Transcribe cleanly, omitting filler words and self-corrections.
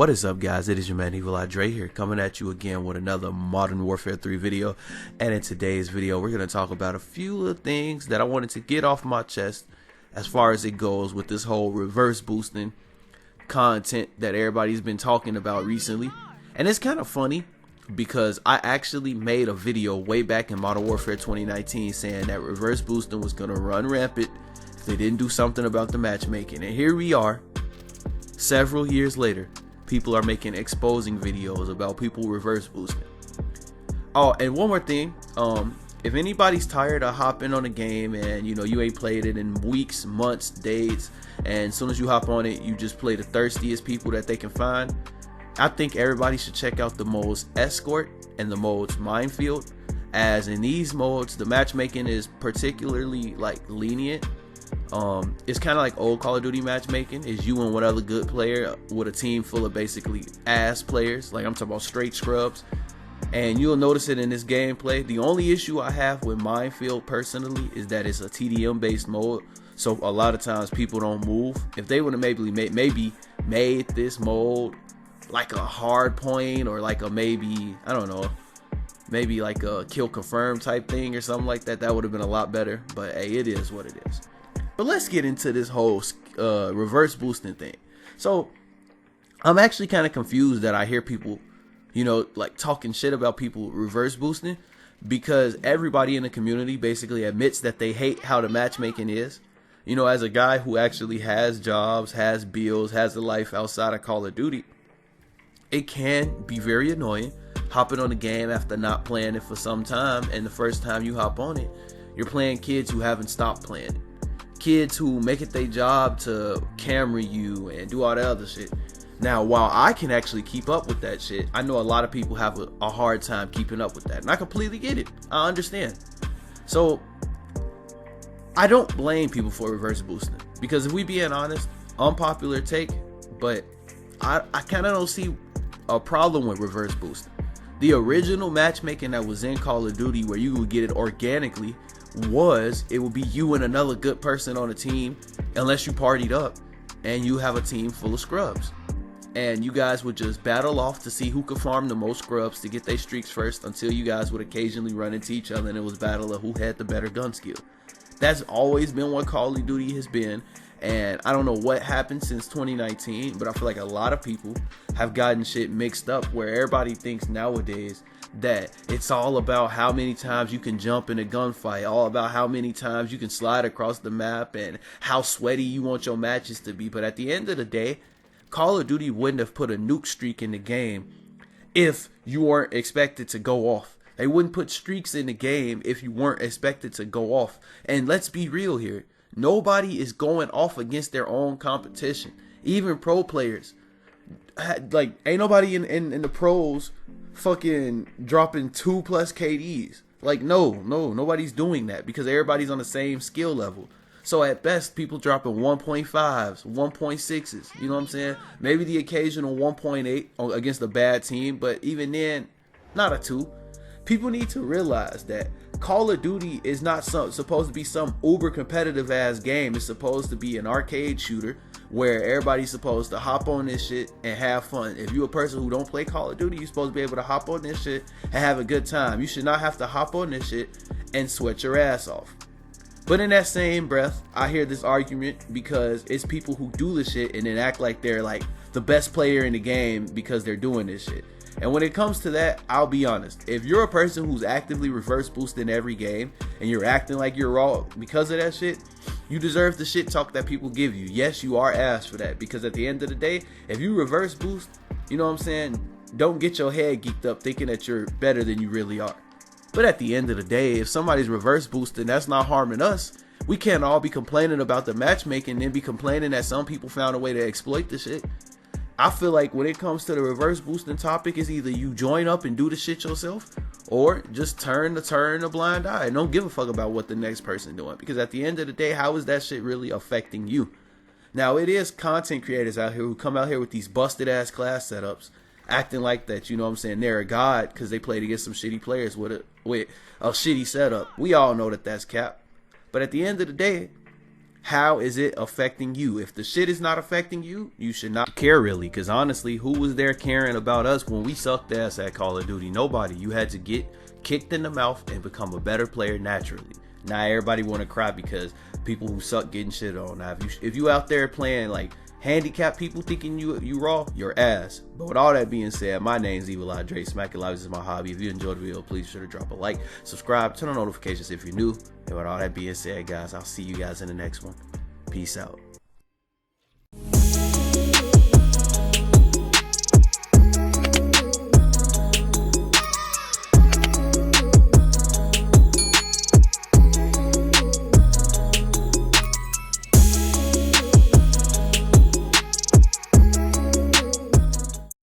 What is up, guys? It is your man Evil Eye Dre here, coming at you again with another Modern Warfare 3 video. And in today's video, we're going to talk about a few of the things that I wanted to get off my chest as far as it goes with this whole reverse boosting content that everybody's been talking about recently. And it's kind of funny because I actually made a video way back in Modern Warfare 2019 saying that reverse boosting was going to run rampant if they didn't do something about the matchmaking. And here we are, several years later. People are making exposing videos about people reverse boosting. Oh, and one more thing. If anybody's tired of hopping on a game and you ain't played it in weeks, months, days, and as soon as you hop on it, you just play the thirstiest people that they can find, I think everybody should check out the modes Escort and the modes Minefield. As in these modes, the matchmaking is particularly lenient. It's kind of like old Call of Duty matchmaking. Is you and one other good player with a team full of basically ass players. Like, I'm talking about straight scrubs. And you'll notice it in this gameplay. The only issue I have with Minefield personally is that it's a TDM based mode. So a lot of times people don't move. If they would have maybe made this mode like a hard point, or like a maybe like a kill confirm type thing or something like that, that would have been a lot better. But hey, it is what it is. But let's get into this whole reverse boosting thing. So I'm actually kind of confused that I hear people, talking shit about people reverse boosting, because everybody in the community basically admits that they hate how the matchmaking is. As a guy who actually has jobs, has bills, has a life outside of Call of Duty, it can be very annoying hopping on a game after not playing it for some time, and the first time you hop on it, you're playing kids who haven't stopped playing it. Kids who make it their job to camera you and do all that other shit. Now, while I can actually keep up with that shit, I know a lot of people have a hard time keeping up with that, and I completely get it. I understand. So I don't blame people for reverse boosting, because if we being honest, unpopular take, but I kind of don't see a problem with reverse boosting. The original matchmaking that was in Call of Duty, where you would get it organically, it would be you and another good person on a team, unless you partied up and you have a team full of scrubs, and you guys would just battle off to see who could farm the most scrubs to get their streaks first, until you guys would occasionally run into each other and it was battle of who had the better gun skill. That's always been what Call of Duty has been, and I don't know what happened since 2019, but I feel like a lot of people have gotten shit mixed up, where everybody thinks nowadays that it's all about how many times you can jump in a gunfight, all about how many times you can slide across the map, and how sweaty you want your matches to be. But at the end of the day, Call of Duty wouldn't have put a nuke streak in the game if you weren't expected to go off. They wouldn't put streaks in the game if you weren't expected to go off. And let's be real here. Nobody is going off against their own competition. Even pro players. Ain't nobody in the pros fucking dropping 2+ KDs. Nobody's doing that, because everybody's on the same skill level. So at best, people dropping 1.5s, 1.6s, you know what I'm saying? Maybe the occasional 1.8 against a bad team, but even then, not a 2. People need to realize that Call of Duty is not supposed to be some uber competitive ass game. It's supposed to be an arcade shooter where everybody's supposed to hop on this shit and have fun. If you're a person who don't play Call of Duty, you're supposed to be able to hop on this shit and have a good time. You should not have to hop on this shit and sweat your ass off. But in that same breath, I hear this argument because it's people who do this shit and then act like they're like the best player in the game because they're doing this shit. And when it comes to that, I'll be honest. If you're a person who's actively reverse boosting every game and you're acting like you're raw because of that shit, you deserve the shit talk that people give you. Yes, you are ass for that, because at the end of the day, if you reverse boost, you know what I'm saying, don't get your head geeked up thinking that you're better than you really are. But at the end of the day, if somebody's reverse boosting, that's not harming us. We can't all be complaining about the matchmaking and then be complaining that some people found a way to exploit the shit. I feel like when it comes to the reverse boosting topic, it's either you join up and do the shit yourself, or just turn a blind eye and don't give a fuck about what the next person doing. Because at the end of the day, how is that shit really affecting you? Now, it is content creators out here who come out here with these busted ass class setups, acting like that, you know what I'm saying, they're a god because they played against some shitty players with a shitty setup. We all know that that's cap. But at the end of the day, How is it affecting you? If the shit is not affecting you, you should not care really. Because honestly, who was there caring about us when we sucked ass at Call of Duty? Nobody. You had to get kicked in the mouth and become a better player naturally. Now everybody want to cry because people who suck getting shit on. Now if you out there playing like handicapped people thinking you raw, your ass. But with all that being said, my name's Evil Dre. Smacking lives is my hobby. If you enjoyed the video, please be sure to drop a like, subscribe, turn on notifications if you're new. And with all that being said, guys, I'll see you guys in the next one. Peace out.